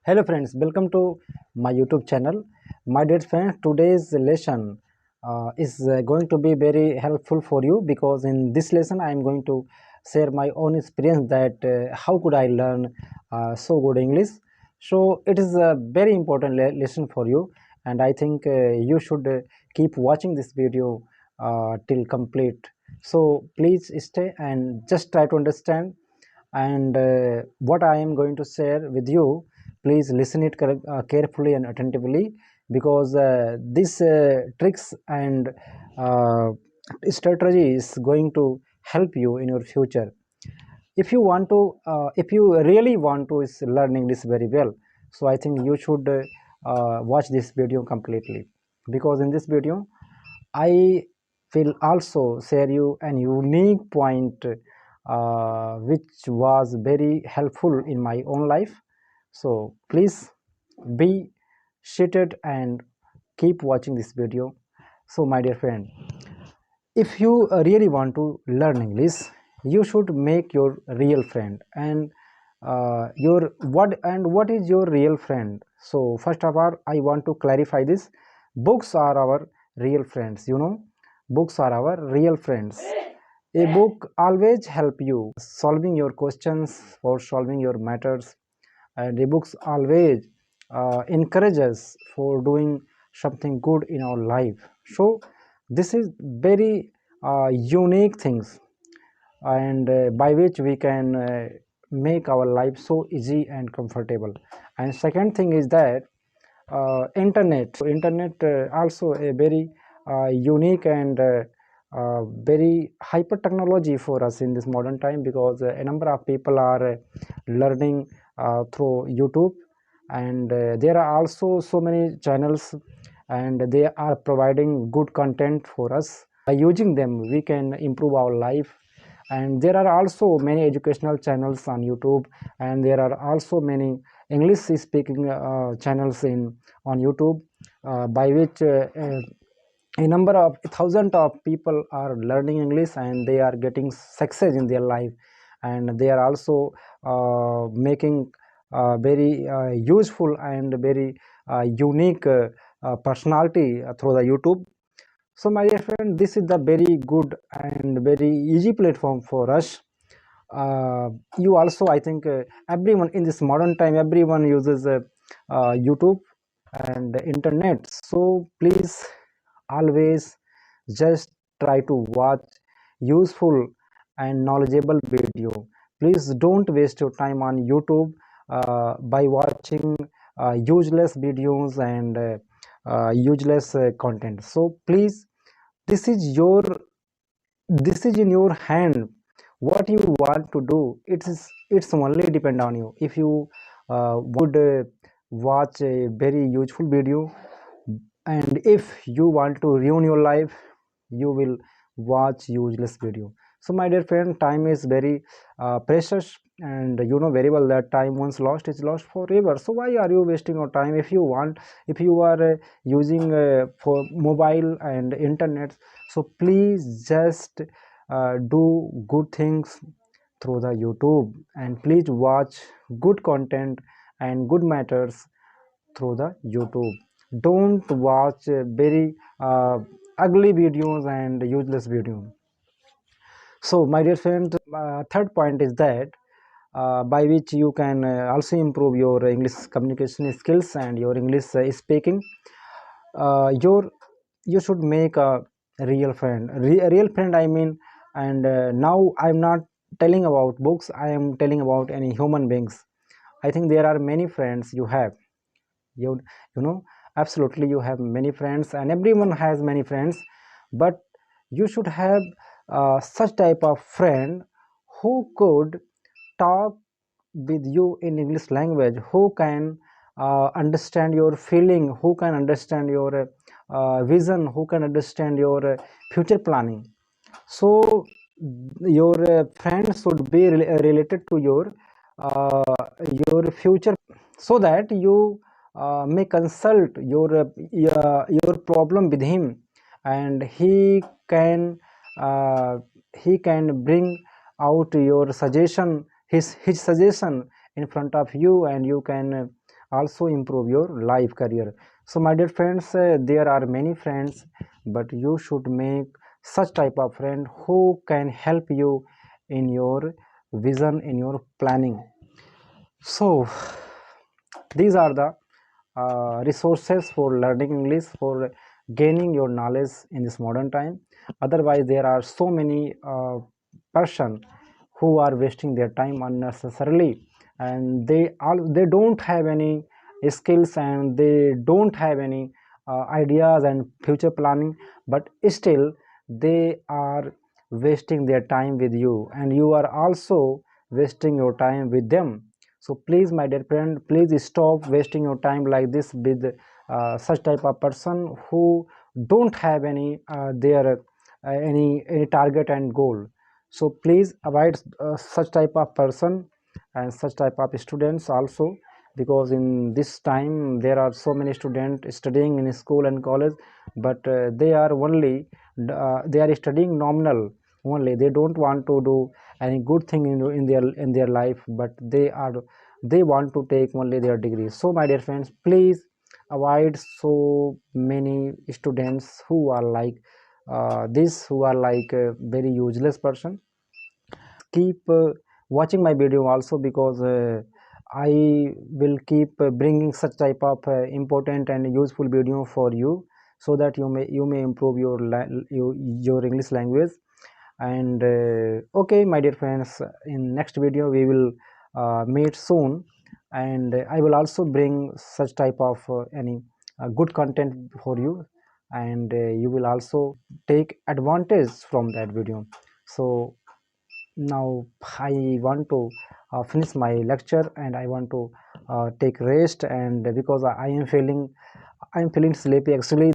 Hello friends, welcome to my YouTube channel. My dear friends, today's lesson is going to be very helpful for you because in this lesson I am going to share my own experience that how could I learn so good English. So it is a very important lesson for you, and I think you should keep watching this video till complete. So please stay and just try to understand, and what I am going to share with you, please listen it carefully and attentively, because this tricks and uh, strategy is going to help you in your future. If you want to if you really want to is learn English very well, so I think you should watch this video completely, because in this video I will also share you an unique point which was very helpful in my own life. So please be seated and keep watching this video. So my dear friend, if you really want to learn English, you should make your real friend. And your what is your real friend? So first of all, I want to clarify this. Books are our real friends, books are our real friends. A book always help you solving your questions or solving your matters, and the books always encourage us for doing something good in our life. So this is very unique things, and by which we can make our life so easy and comfortable. And second thing is that internet also a very unique and very hyper technology for us in this modern time, because a number of people are learning through YouTube, and there are also so many channels, and they are providing good content for us. By using them we can improve our life. And there are also many educational channels on YouTube, and there are also many English speaking channels in on YouTube, by which a number of thousands of people are learning English, and they are getting success in their life, and they are also making very useful and very unique personality through the YouTube. So my dear friend, this is the very good and very easy platform for us. You also, I think, everyone in this modern time, everyone uses YouTube and internet. So please always just try to watch useful and knowledgeable video. Please don't waste your time on YouTube by watching useless videos and useless content. So please, this is your this is in your hand. What you want to do, it's only depend on you. If you would watch a very useful video, and if you want to ruin your life, you will watch useless video. So my dear friend, time is very precious, and you know very well that time once lost is lost forever. So why are you wasting your time? If you are using for mobile and internet, so please just do good things through the YouTube, and please watch good content and good matters through the YouTube. Don't watch very ugly videos and useless videos. So my dear friend, third point is that by which you can also improve your English communication skills and your English speaking. Your You should make a real friend. A real friend, I mean. And now I'm not telling about books. I am telling about any human beings. I think there are many friends you have. You know, absolutely, you have many friends, and everyone has many friends. But you should have such type of friend who could talk with you in English language, who can understand your feeling, who can understand your vision, who can understand your future planning. So your friends should be related to your future, so that you may consult your problem with him, and uh, he can bring out your suggestion, his suggestion in front of you, and you can also improve your life career. So my dear friends, there are many friends, but you should make such type of friend who can help you in your vision, in your planning. So these are the resources for learning English, for gaining your knowledge in this modern time. Otherwise there are so many person who are wasting their time unnecessarily, and they don't have any skills, and they don't have any ideas and future planning, but still they are wasting their time with you, and you are also wasting your time with them. So please my dear friend, please stop wasting your time like this with such type of person who don't have any their any target and goal. So please avoid such type of person and such type of students also, because in this time there are so many students studying in school and college, but they are only they are studying nominal only. They don't want to do any good thing in their life, but they want to take only their degree. So my dear friends, please avoid so many students who are like this, who are like a very useless person. Keep watching my video also, because I will keep bringing such type of important and useful video for you, so that you may improve your English language. And okay my dear friends, in next video we will meet soon, and I will also bring such type of any good content for you, and you will also take advantage from that video. So now I want to finish my lecture, and I want to take rest, and because I am feeling sleepy actually.